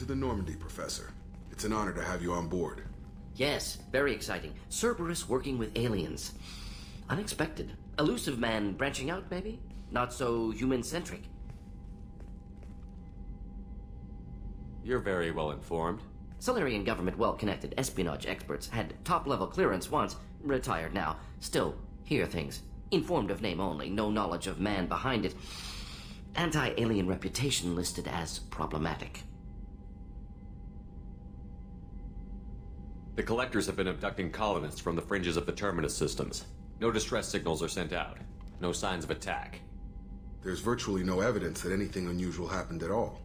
to the Normandy, Professor. It's an honor to have you on board. Yes, very exciting. Cerberus working with aliens. Unexpected. Elusive man branching out, maybe? Not so human-centric. You're very well informed. Solarian government well-connected espionage experts had top-level clearance once, retired now. Still, hear things. Informed of name only, no knowledge of man behind it. Anti-alien reputation listed as problematic. The Collectors have been abducting colonists from the fringes of the Terminus systems. No distress signals are sent out. No signs of attack. There's virtually no evidence that anything unusual happened at all.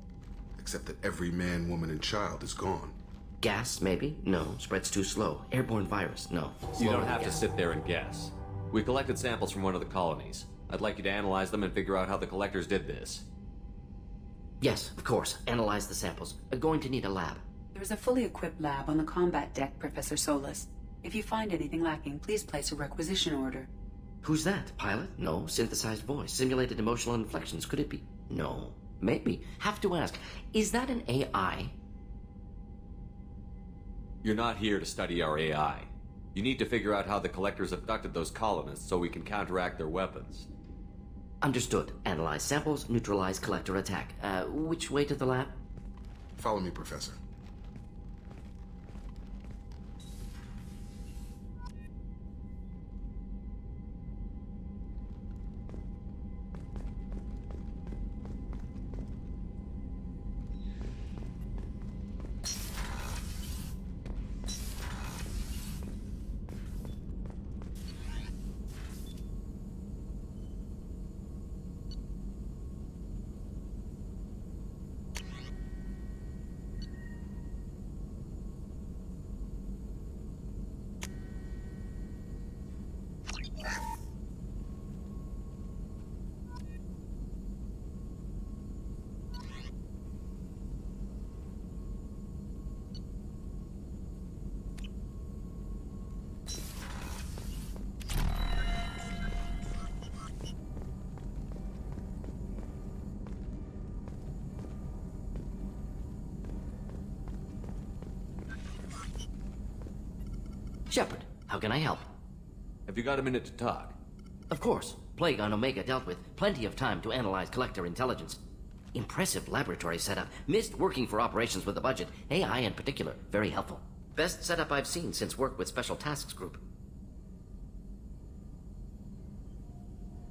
Except that every man, woman, and child is gone. Gas, maybe? No. Spreads too slow. Airborne virus? No. You don't have to sit there and guess. We collected samples from one of the colonies. I'd like you to analyze them and figure out how the Collectors did this. Yes, of course. Analyze the samples. Going to need a lab. There's a fully equipped lab on the combat deck, Professor Solis. If you find anything lacking, please place a requisition order. Who's that? Pilot? No. Synthesized voice. Simulated emotional inflections. Could it be? No. Maybe. Have to ask. Is that an AI? You're not here to study our AI. You need to figure out how the Collectors abducted those colonists so we can counteract their weapons. Understood. Analyze samples, neutralize Collector attack. Which way to the lab? Follow me, Professor. Shepard, how can I help? Have you got a minute to talk? Of course. Plague on Omega dealt with. Plenty of time to analyze Collector intelligence. Impressive laboratory setup. Missed working for operations with a budget. AI in particular. Very helpful. Best setup I've seen since work with Special Tasks Group.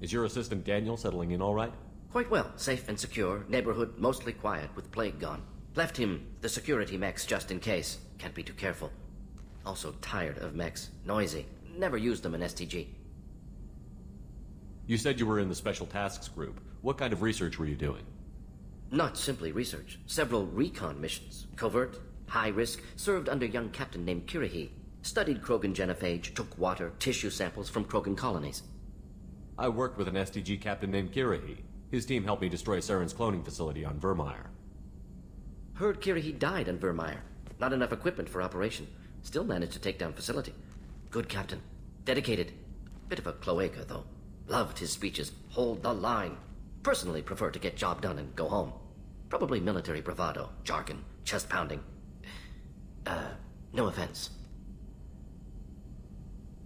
Is your assistant Daniel settling in all right? Quite well. Safe and secure. Neighborhood mostly quiet with Plague gone. Left him the security mechs just in case. Can't be too careful. Also tired of mechs. Noisy. Never used them in STG. You said you were in the Special Tasks Group. What kind of research were you doing? Not simply research. Several recon missions. Covert, high risk, served under young captain named Kirihi. Studied Krogan genophage, took water, tissue samples from Krogan colonies. I worked with an STG captain named Kirihi. His team helped me destroy Saren's cloning facility on Vermeer. Heard Kirihi died on Vermeer. Not enough equipment for operation. Still managed to take down facility. Good captain. Dedicated. Bit of a cloaca, though. Loved his speeches. Hold the line. Personally prefer to get job done and go home. Probably military bravado, jargon, chest pounding. No offense.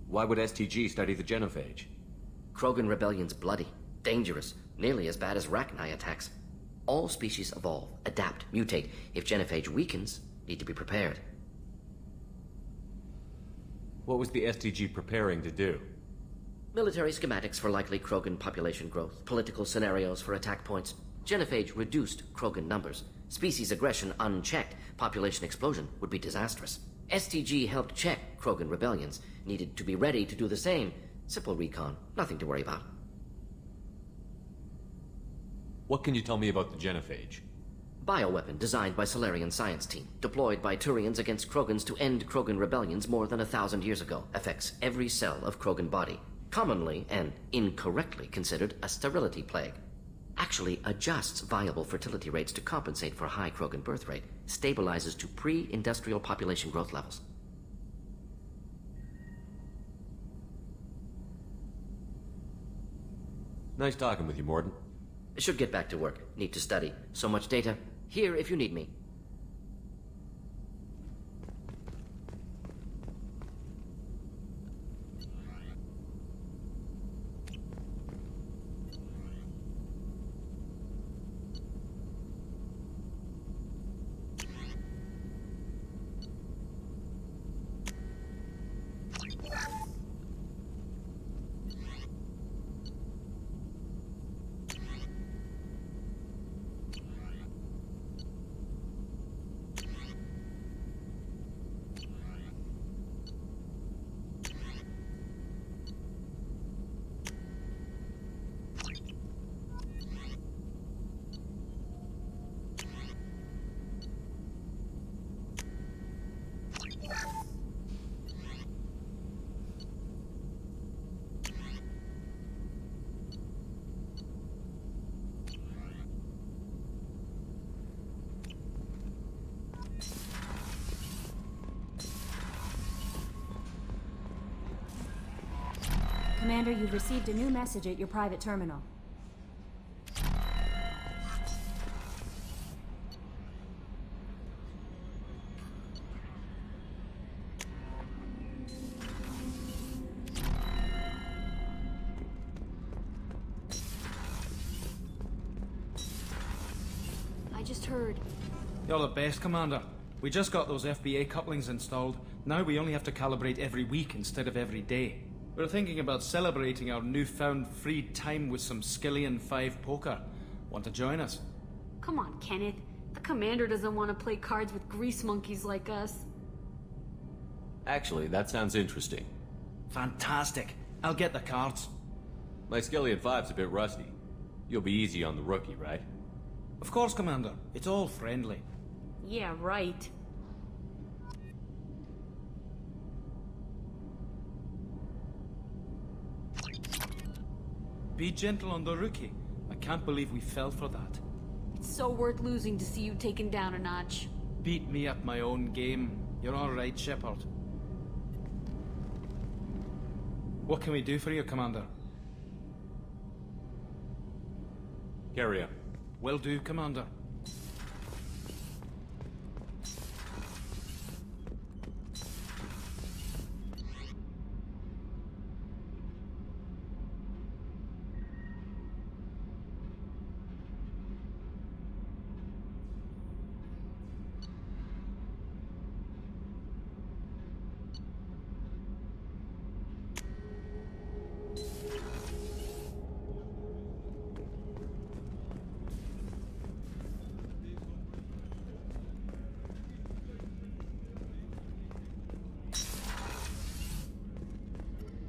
Why would STG study the genophage? Krogan rebellion's bloody. Dangerous. Nearly as bad as Rachni attacks. All species evolve, adapt, mutate. If genophage weakens, need to be prepared. What was the STG preparing to do? Military schematics for likely Krogan population growth, political scenarios for attack points. Genophage reduced Krogan numbers. Species aggression unchecked, population explosion would be disastrous. STG helped check Krogan rebellions, needed to be ready to do the same. Simple recon, nothing to worry about. What can you tell me about the genophage? Bioweapon designed by Solarian science team, deployed by Turians against Krogans to end Krogan rebellions more than 1,000 years ago. Affects every cell of Krogan body. Commonly and incorrectly considered a sterility plague. Actually adjusts viable fertility rates to compensate for high Krogan birth rate. Stabilizes to pre-industrial population growth levels. Nice talking with you, Morden. Should get back to work. Need to study. So much data. Here if you need me. Commander, you've received a new message at your private terminal. I just heard. You're the best, Commander. We just got those FBA couplings installed. Now we only have to calibrate every week instead of every day. We're thinking about celebrating our newfound free time with some Skillian 5 poker. Want to join us? Come on, Kenneth. The Commander doesn't want to play cards with grease monkeys like us. Actually, that sounds interesting. Fantastic. I'll get the cards. My Skillian 5's a bit rusty. You'll be easy on the rookie, right? Of course, Commander. It's all friendly. Yeah, right. Be gentle on the rookie. I can't believe we fell for that. It's so worth losing to see you taken down a notch. Beat me at my own game. You're all right, Shepard. What can we do for you, Commander? Carry on. Will do, Commander.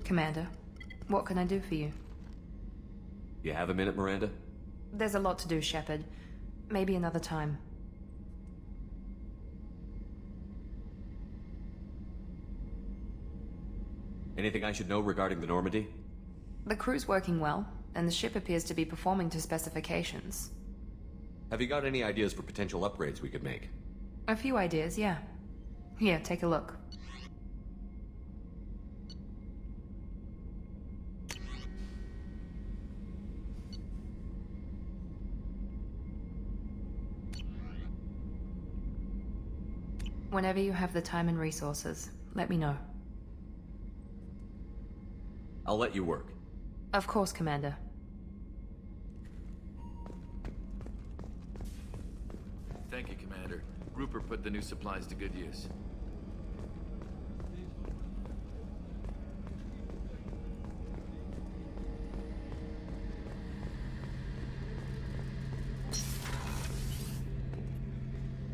Commander, what can I do for you? You have a minute, Miranda? There's a lot to do, Shepard. Maybe another time. Anything I should know regarding the Normandy? The crew's working well, and the ship appears to be performing to specifications. Have you got any ideas for potential upgrades we could make? A few ideas, yeah. Here, take a look. Whenever you have the time and resources, let me know. I'll let you work. Of course, Commander. Thank you, Commander. Rupert put the new supplies to good use.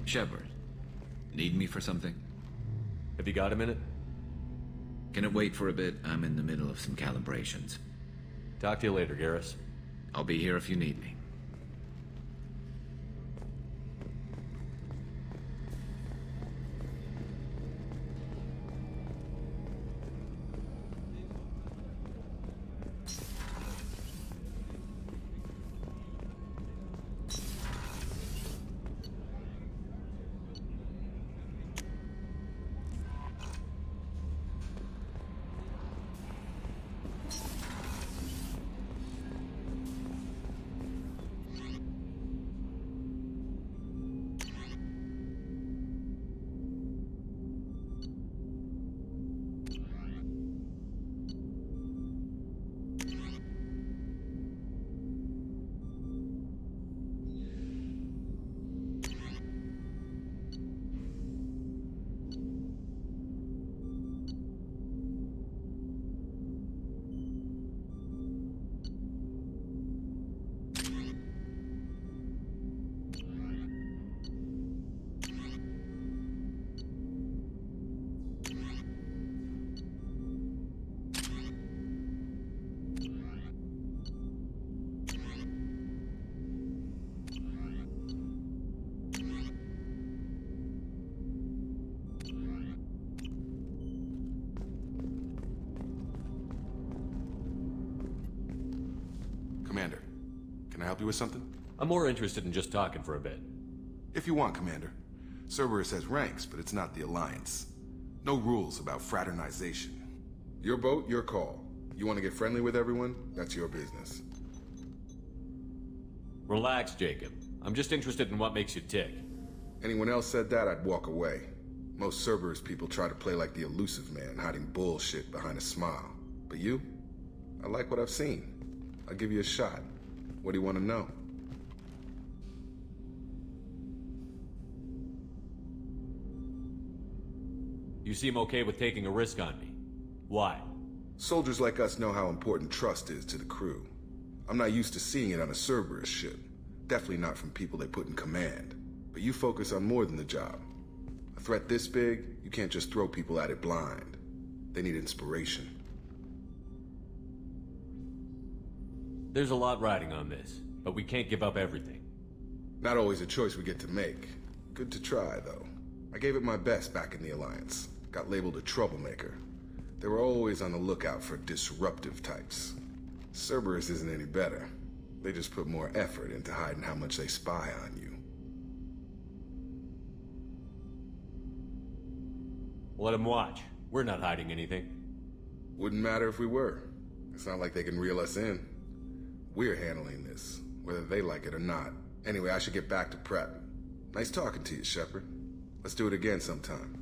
Shepard, need me for something? Have you got a minute? Can it wait for a bit? I'm in the middle of some calibrations. Talk to you later, Garrus. I'll be here if you need me. Commander, can I help you with something? I'm more interested in just talking for a bit. If you want, Commander. Cerberus has ranks, but it's not the Alliance. No rules about fraternization. Your boat, your call. You want to get friendly with everyone? That's your business. Relax, Jacob. I'm just interested in what makes you tick. Anyone else said that, I'd walk away. Most Cerberus people try to play like the elusive man, hiding bullshit behind a smile. But you? I like what I've seen. I'll give you a shot. What do you want to know? You seem okay with taking a risk on me. Why? Soldiers like us know how important trust is to the crew. I'm not used to seeing it on a Cerberus ship. Definitely not from people they put in command. But you focus on more than the job. A threat this big, you can't just throw people at it blind. They need inspiration. There's a lot riding on this, but we can't give up everything. Not always a choice we get to make. Good to try, though. I gave it my best back in the Alliance. Got labeled a troublemaker. They were always on the lookout for disruptive types. Cerberus isn't any better. They just put more effort into hiding how much they spy on you. Let them watch. We're not hiding anything. Wouldn't matter if we were. It's not like they can reel us in. We're handling this, whether they like it or not. Anyway, I should get back to prep. Nice talking to you, Shepard. Let's do it again sometime.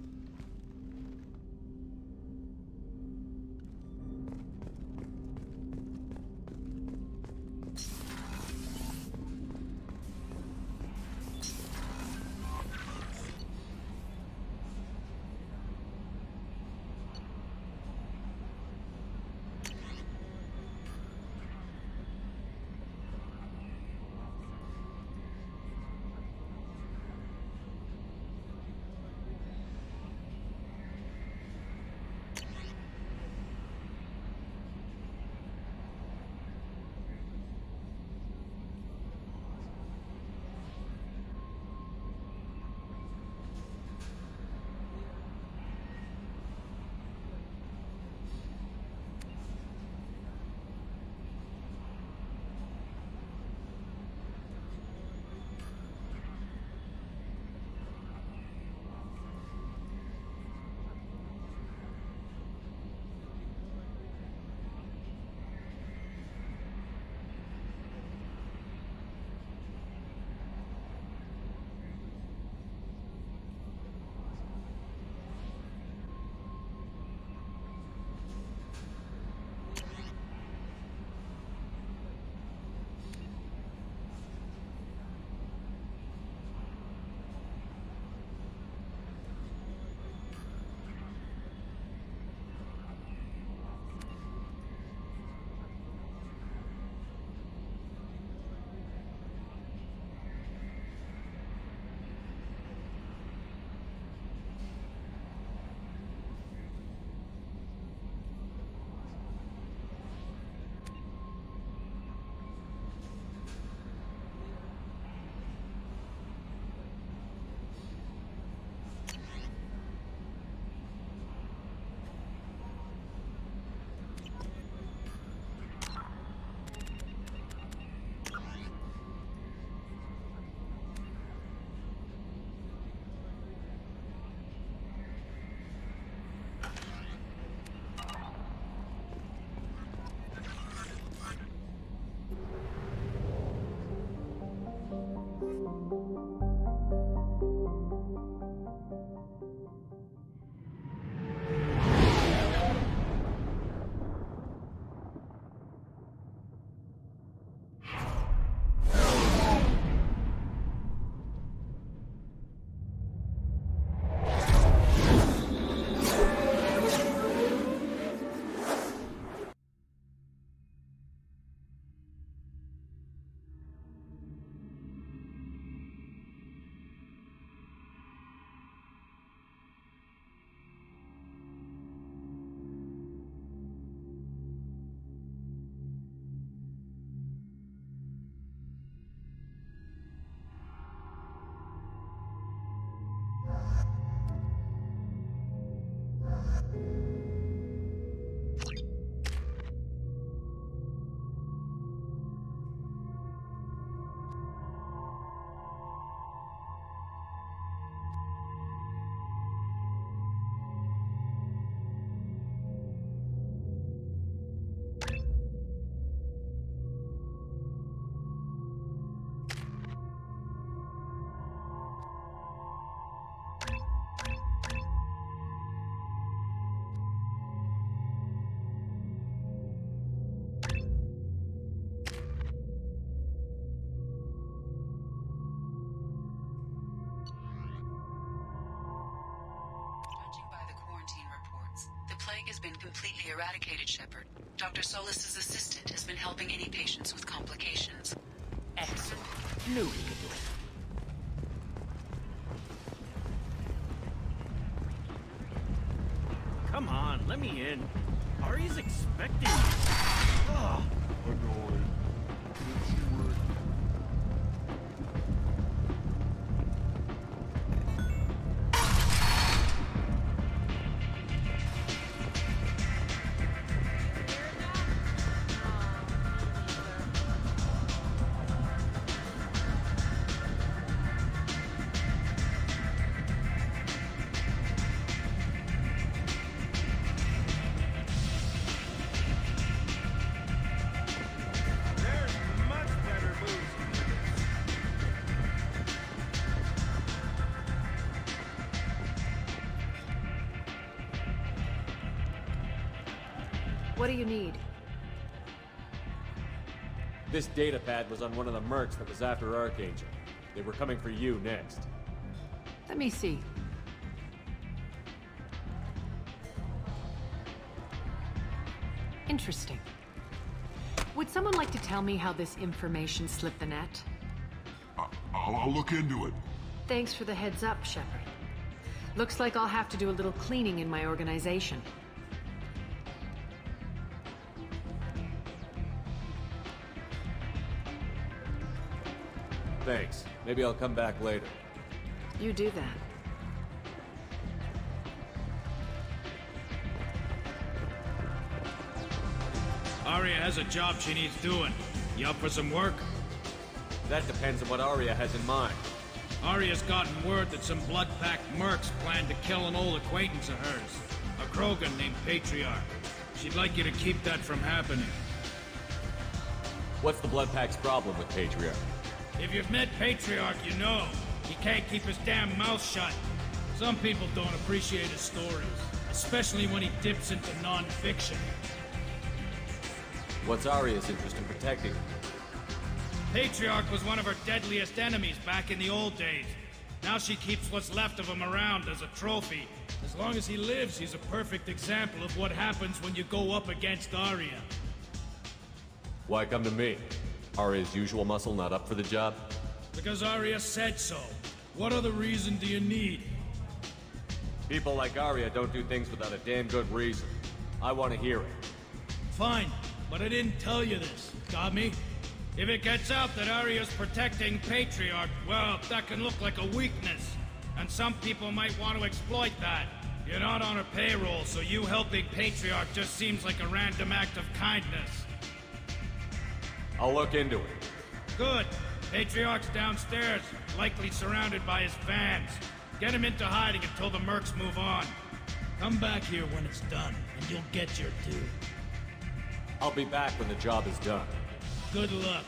plague has been completely eradicated, Shepard. Dr. Solis's assistant has been helping any patients with complications. Excellent. Knew he could do it. Come on, let me in. Ari's expecting me. Ugh. Annoyed. Did she work? What do you need? This data pad was on one of the mercs that was after Archangel. They were coming for you next. Let me see. Interesting. Would someone like to tell me how this information slipped the net? I'll look into it. Thanks for the heads up, Shepard. Looks like I'll have to do a little cleaning in my organization. Thanks. Maybe I'll come back later. You do that. Aria has a job she needs doing. You up for some work? That depends on what Aria has in mind. Aria's gotten word that some blood-packed mercs plan to kill an old acquaintance of hers. A Krogan named Patriarch. She'd like you to keep that from happening. What's the Bloodpack's problem with Patriarch? If you've met Patriarch, you know. He can't keep his damn mouth shut. Some people don't appreciate his stories, especially when he dips into non-fiction. What's Aria's interest in protecting him? Patriarch was one of her deadliest enemies back in the old days. Now she keeps what's left of him around as a trophy. As long as he lives, he's a perfect example of what happens when you go up against Aria. Why come to me? Aria's usual muscle not up for the job? Because Aria said so. What other reason do you need? People like Aria don't do things without a damn good reason. I want to hear it. Fine, but I didn't tell you this. Got me? If it gets out that Aria's protecting Patriarch, well, that can look like a weakness. And some people might want to exploit that. You're not on her payroll, so you helping Patriarch just seems like a random act of kindness. I'll look into it. Good. Patriarch's downstairs, likely surrounded by his fans. Get him into hiding until the mercs move on. Come back here when it's done, and you'll get your due. I'll be back when the job is done. Good luck.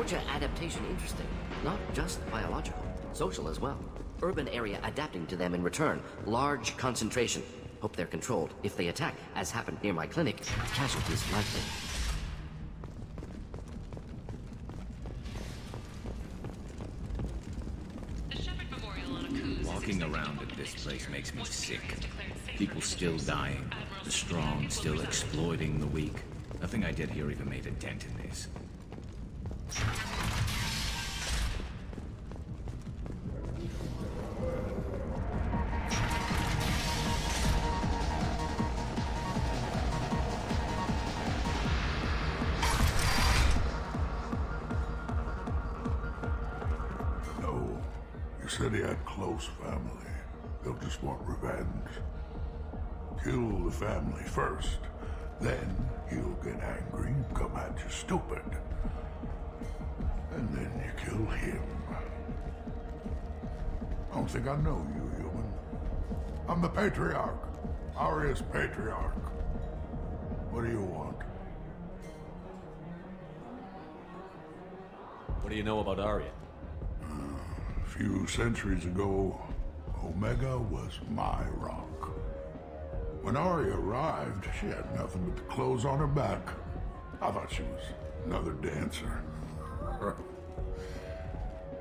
Georgia adaptation interesting. Not just biological, social as well. Urban area adapting to them in return. Large concentration. Hope they're controlled. If they attack, as happened near my clinic, casualties likely. Walking around in this place makes me sick. People still dying. The strong still exploiting the weak. Nothing I did here even made a dent in this. No. You said he had close family. They'll just want revenge. Kill the family first. Then he'll get angry and come at you stupid. And then you kill him. I don't think I know you, human. I'm the Patriarch. Aria's Patriarch. What do you want? What do you know about Aria? A few centuries ago, Omega was my rock. When Aria arrived, she had nothing but the clothes on her back. I thought she was another dancer.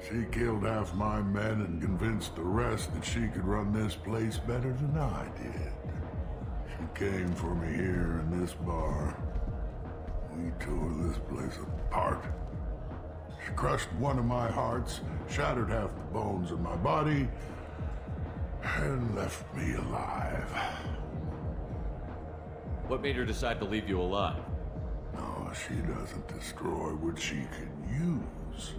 She killed half my men and convinced the rest that she could run this place better than I did. She came for me here in this bar. We tore this place apart. She crushed one of my hearts, shattered half the bones in my body, and left me alive. What made her decide to leave you alive? No, she doesn't destroy what she can use.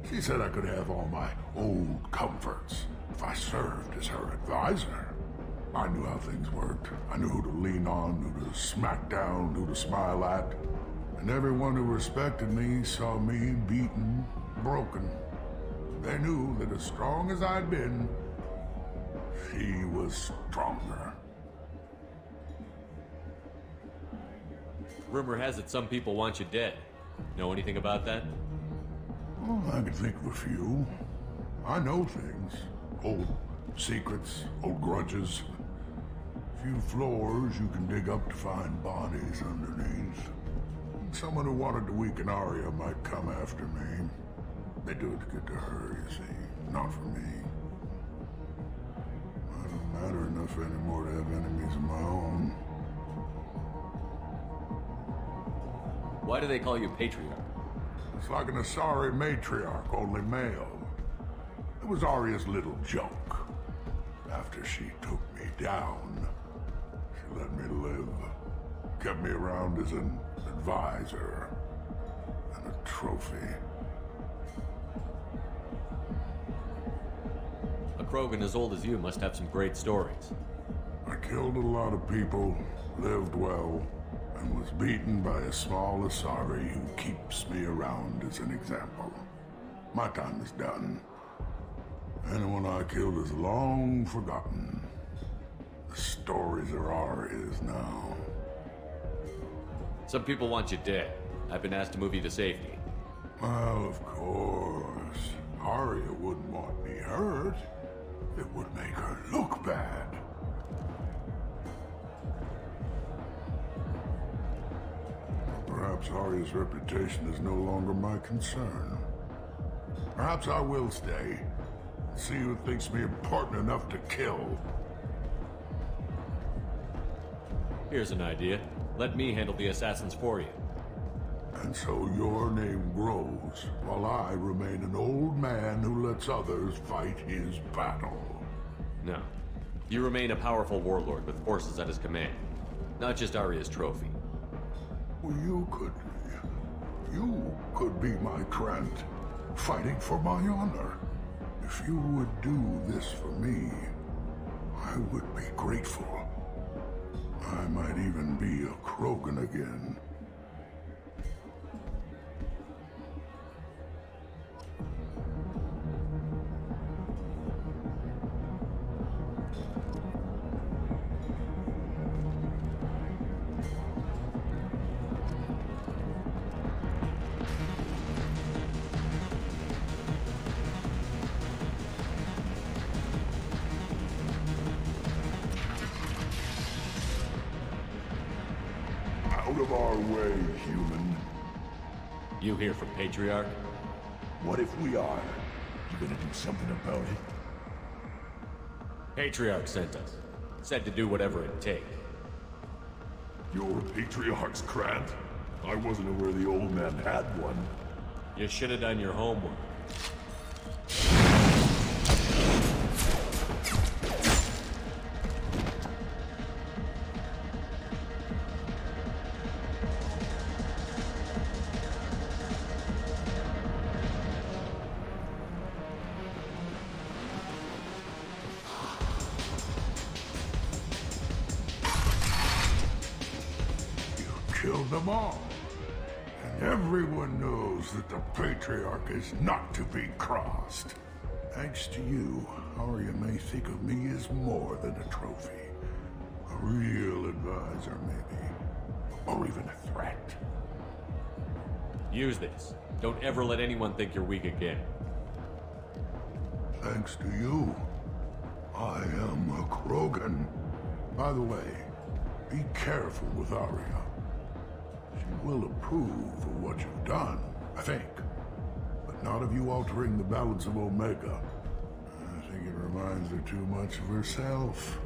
She said I could have all my old comforts if I served as her advisor. I knew how things worked. I knew who to lean on, who to smack down, who to smile at. And everyone who respected me saw me beaten, broken. They knew that as strong as I'd been, she was stronger. Rumor has it some people want you dead. Know anything about that? Well, I can think of a few. I know things. Old secrets, old grudges. A few floors you can dig up to find bodies underneath. Someone who wanted to weaken Aria might come after me. They do it to get to her, you see, not for me. I don't matter enough anymore to have enemies of my own. Why do they call you Patriarch? It's like an Asari matriarch, only male. It was Aria's little joke. After she took me down, she let me live. Kept me around as an advisor and a trophy. A Krogan as old as you must have some great stories. I killed a lot of people, lived well, and was beaten by a small Asari who keeps me around as an example. My time is done. Anyone I killed is long forgotten. The stories are Aria's now. Some people want you dead. I've been asked to move you to safety. Well, of course. Aria wouldn't want me hurt. It would make her look bad. Perhaps Aria's reputation is no longer my concern. Perhaps I will stay. See who thinks me important enough to kill. Here's an idea. Let me handle the assassins for you. And so your name grows, while I remain an old man who lets others fight his battle. No. You remain a powerful warlord with forces at his command. Not just Aria's trophy. Well, you could be my Trent, fighting for my honor. If you would do this for me, I would be grateful. I might even be a Krogan again. way, human. You here from Patriarch? What if we are? You gonna do something about it? Patriarch sent us. Said to do whatever it takes. You're Patriarch's Krant? I wasn't aware the old man had one. You should have done your homework. Killed them all. And everyone knows that the Patriarch is not to be crossed. Thanks to you, Arya may think of me as more than a trophy. A real advisor, maybe. Or even a threat. Use this. Don't ever let anyone think you're weak again. Thanks to you, I am a Krogan. By the way, be careful with Arya. She will approve of what you've done, I think. But not of you altering the balance of Omega. I think it reminds her too much of herself.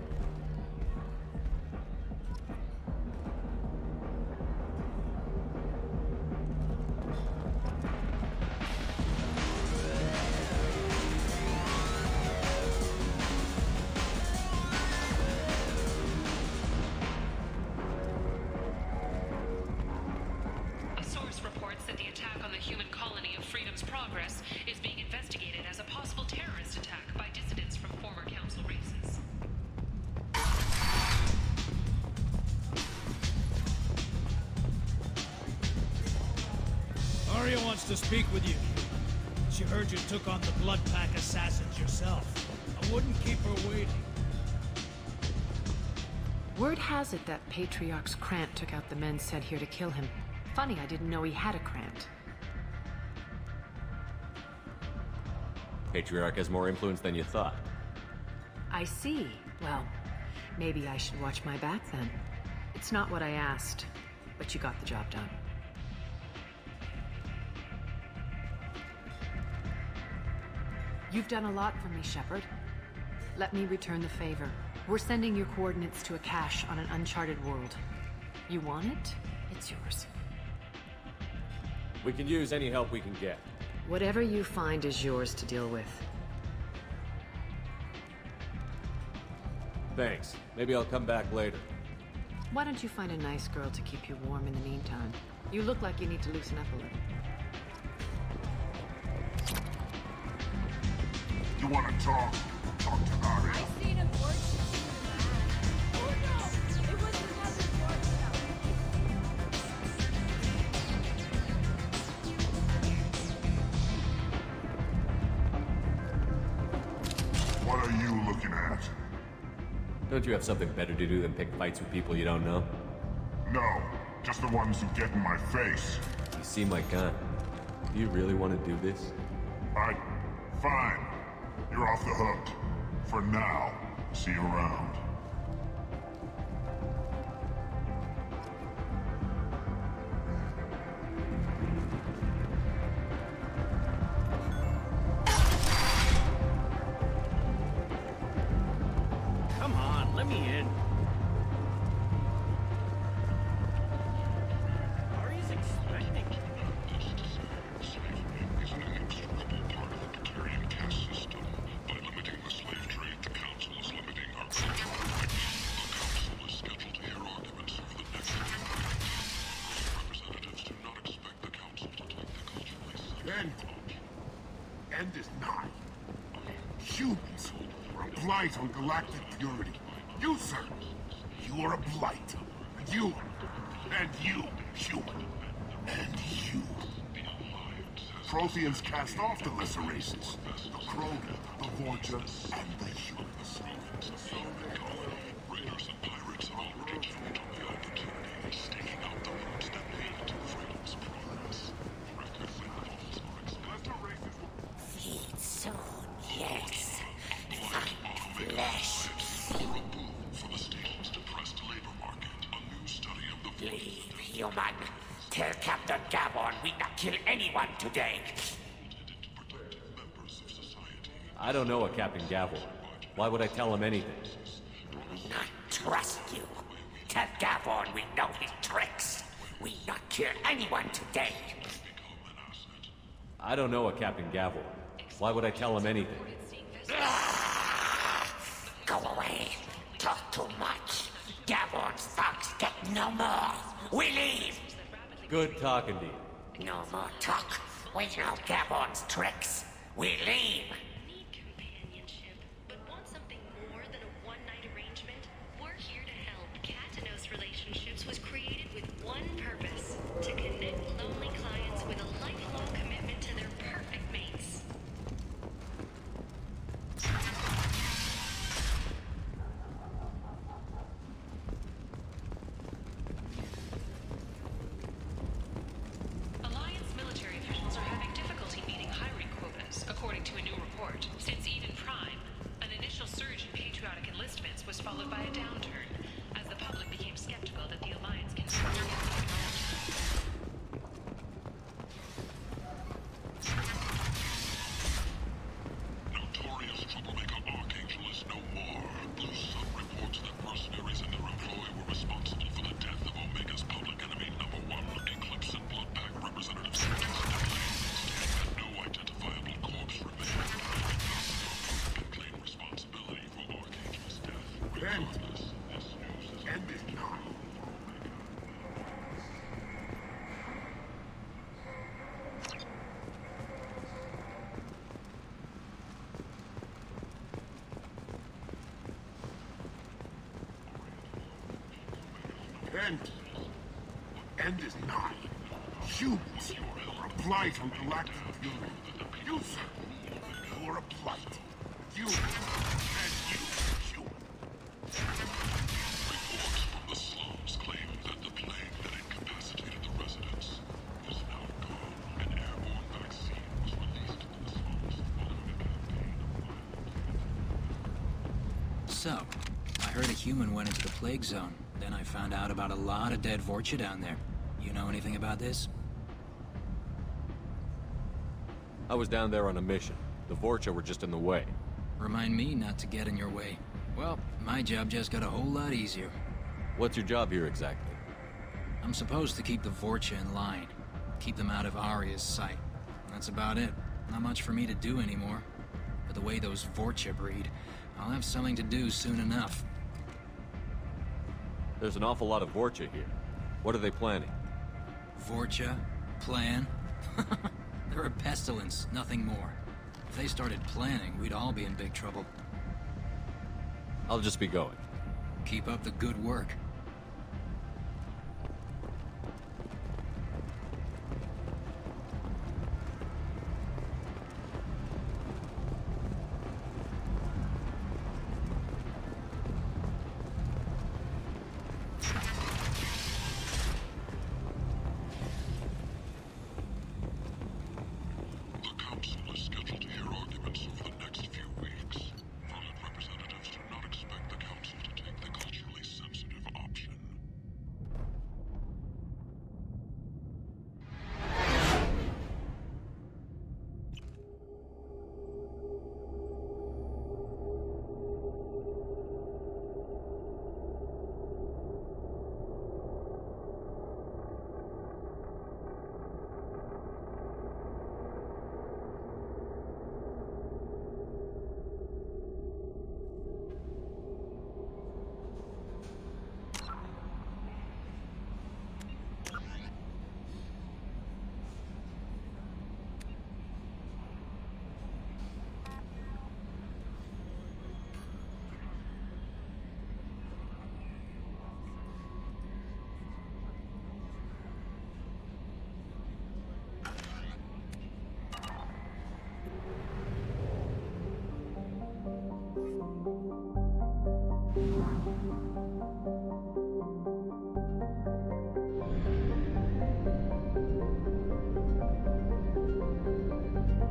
Arya wants to speak with you. She heard you took on the Blood Pack assassins yourself. I wouldn't keep her waiting. Word has it that Patriarch's Krant took out the men sent here to kill him. Funny, I didn't know he had a Krant. Patriarch has more influence than you thought. I see. Well, maybe I should watch my back then. It's not what I asked, but you got the job done. You've done a lot for me, Shepard. Let me return the favor. We're sending your coordinates to a cache on an uncharted world. You want it? It's yours. We can use any help we can get. Whatever you find is yours to deal with. Thanks. Maybe I'll come back later. Why don't you find a nice girl to keep you warm in the meantime? You look like you need to loosen up a little. You want to talk? Talk to Arya. I seen him work. Oh no! It wasn't happening What are you looking at? Don't you have something better to do than pick fights with people you don't know? No, just the ones who get in my face. You seem like God. Do you really want to do this? Fine. You're off the hook. For now. See you around. Come on, let me in. Arya's expecting. End is nigh. Humans are a blight on galactic purity. You, sir, you are a blight. And you, human, and you. Protheans cast off the lesser races. The Krogan, the Vorcha, and the humans. Raiders and pirates are already killed on the opportunity, staking out the roots that lead to freedom's progress. Feed soon, yes. Flesh. From a state's depressed labor market, a new study of the Leave, human. Captain Gavon we not kill anyone today. I don't know a Captain Gavel. Why would I tell him anything? Not trust you. Tell Gavon we know his tricks. We not kill anyone today. I don't know a Captain Gavel. Why would I tell him anything? Go away. Talk too much. Gavon's thugs get no more. We leave. Good talking to you. No more talk. We know Gavon's tricks. We leave. Relationships was created with one purpose: to connect lonely clients with a lifelong commitment to their perfect mates. Alliance military officials are having difficulty meeting hiring quotas, according to a new report. Since Eden Prime, an initial surge in patriotic enlistments was followed by a downturn, as the public became skeptical that the Alliance can Notorious troublemaker Archangel is no more. Blue Sun reports that mercenaries and their employ were responsible for the death of Omega's public enemy #1, Eclipse and Blood Pack representative Sentence stating that no identifiable corpse remained. Can claim responsibility for Archangel's death. Regardless, this news is ended now. End is nigh. Humans are a blight on galactic fury. You, sir, you're a blight. You and you, human. Reports from the slums claim that the plague that incapacitated the residents is now gone. An airborne vaccine was released in the slums following a campaign of violence. So, I heard a human went into the plague zone. Then I found out about a lot of dead Vorcha down there. You know anything about this? I was down there on a mission. The Vorcha were just in the way. Remind me not to get in your way. Well, my job just got a whole lot easier. What's your job here exactly? I'm supposed to keep the Vorcha in line. Keep them out of Arya's sight. That's about it. Not much for me to do anymore. But the way those Vorcha breed, I'll have something to do soon enough. There's an awful lot of Vorcha here. What are they planning? Vorcha? Plan? They're a pestilence, nothing more. If they started planning, we'd all be in big trouble. I'll just be going. Keep up the good work.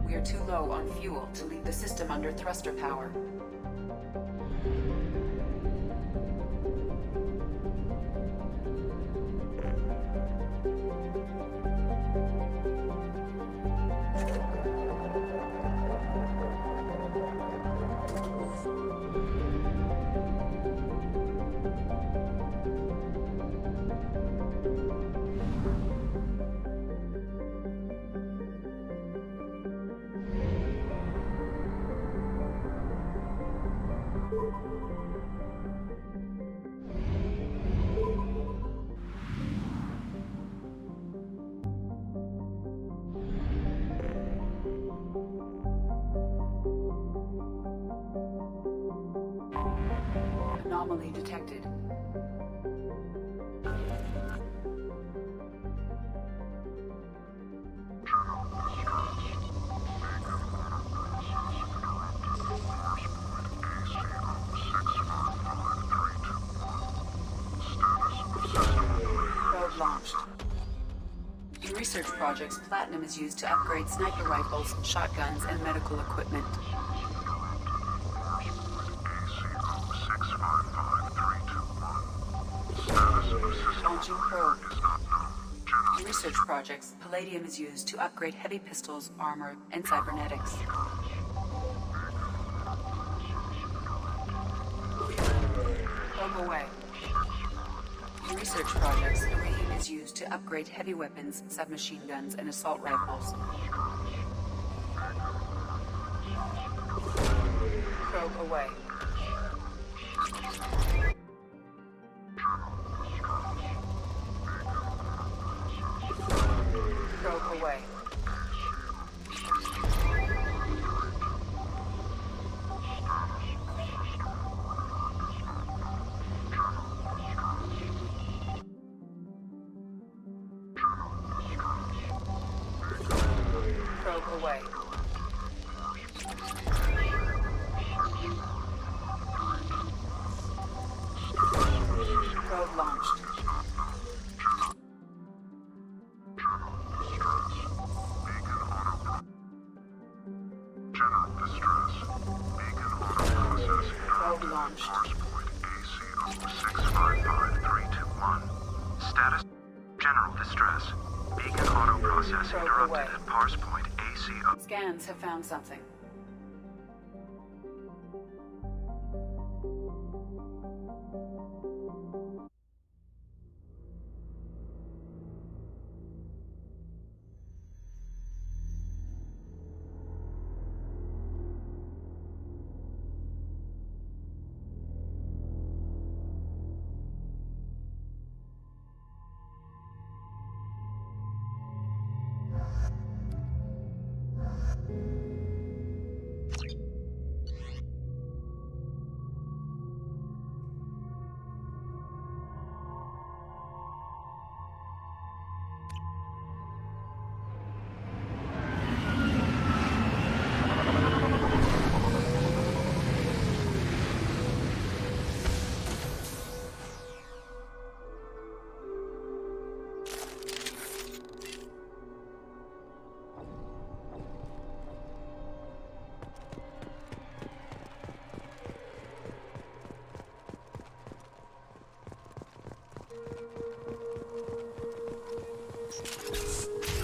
We are too low on fuel to leave the system under thruster power. Anomaly detected. Probe launched. In research projects, platinum is used to upgrade sniper rifles, shotguns, and medical equipment. Launching probe. In research projects, palladium is used to upgrade heavy pistols, armor, and cybernetics. Probe away. In research projects, iridium is used to upgrade heavy weapons, submachine guns, and assault rifles. Probe away. Probe away. Probe away. Probe launched. Probe launched. Status: general distress. Beacon auto processing Probe interrupted away. at parse point ACO. Scans have found something.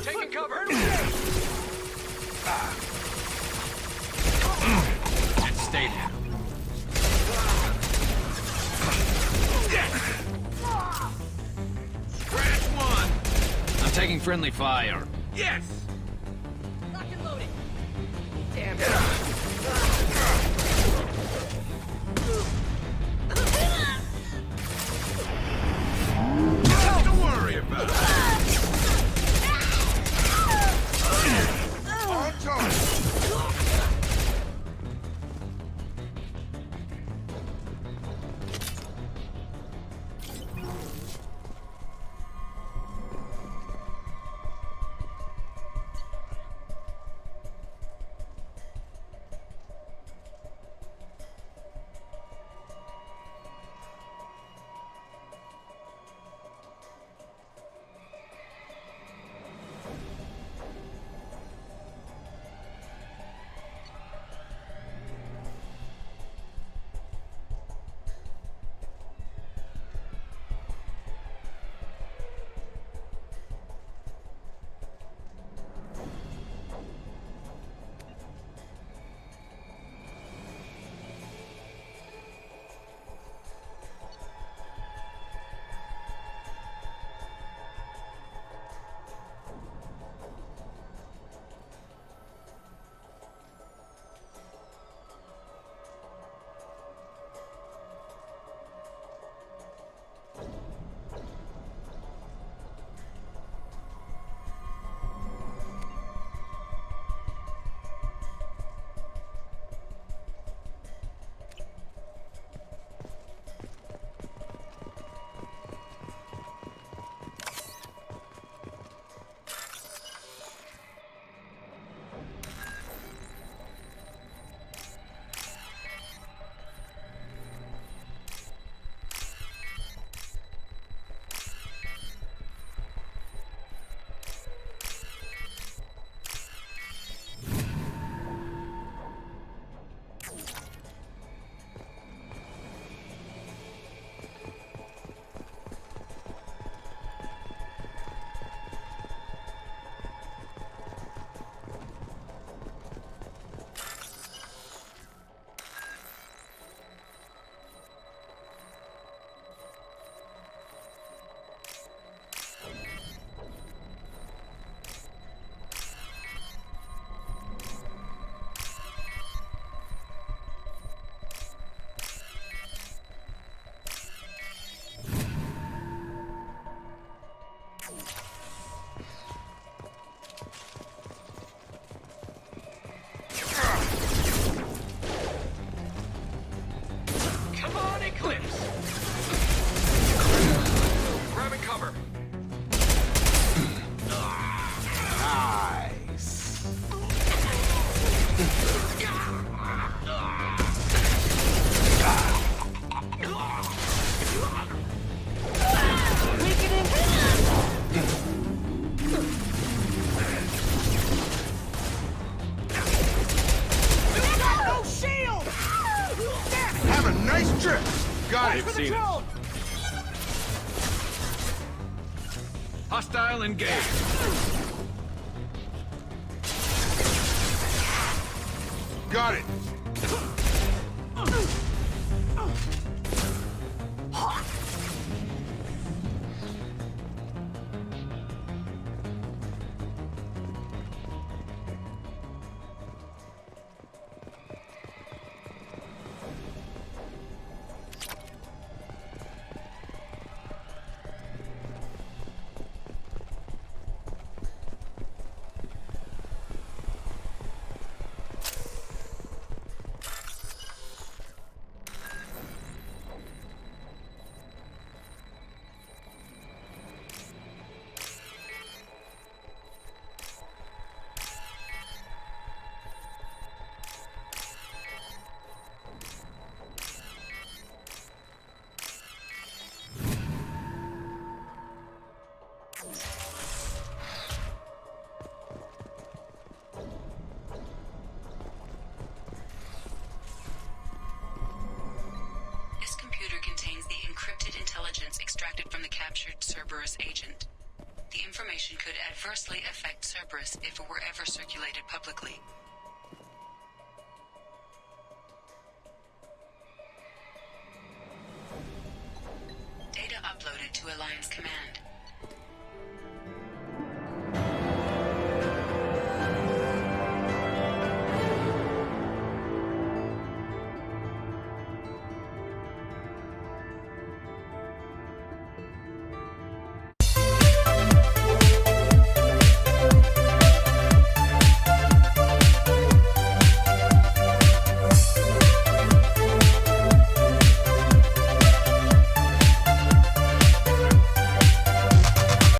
Taking cover! And stay there. Crash one! I'm taking friendly fire. Yes! Lock and loading. Damn Nothing to worry about. On target. Trip! Got it! They've seen it. Hostile engaged. Got it! This computer contains the encrypted intelligence extracted from the captured Cerberus agent. The information could adversely affect Cerberus if it were ever circulated publicly. Data uploaded to Alliance Command.